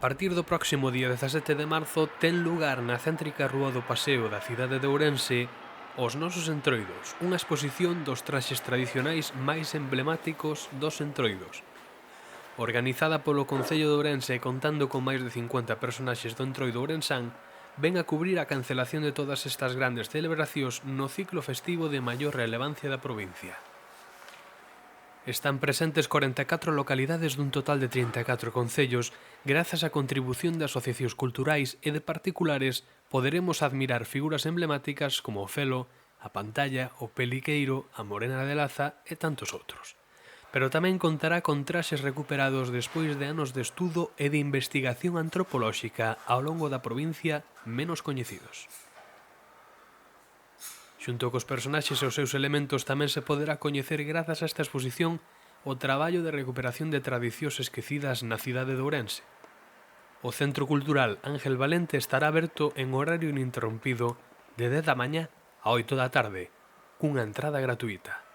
partir do próximo día 17 de marzo ten lugar na céntrica Rúa do Paseo da cidade de Ourense Os Nosos Entroidos, unha exposición dos traxes tradicionais máis emblemáticos dos entroidos. Organizada polo Concello de Ourense e contando con máis de 50 personaxes do entroido ourensán, ven a cubrir a cancelación de todas estas grandes celebracións no ciclo festivo de maior relevancia da provincia. Están presentes 44 localidades dun total de 34 concellos. Grazas á contribución de asociacións culturais e de particulares, poderemos admirar figuras emblemáticas como o Felo, a Pantalla, o Peliqueiro, a Morena de Laza e tantos outros. Pero tamén contará con traxes recuperados despois de anos de estudo e de investigación antropolóxica ao longo da provincia menos coñecidos. Xunto cos personaxes e os seus elementos tamén se poderá coñecer grazas a esta exposición o traballo de recuperación de tradicións esquecidas na cidade de Ourense. O Centro Cultural Ángel Valente estará aberto en horario ininterrompido de 10 da mañá a 8 da tarde, cunha entrada gratuíta.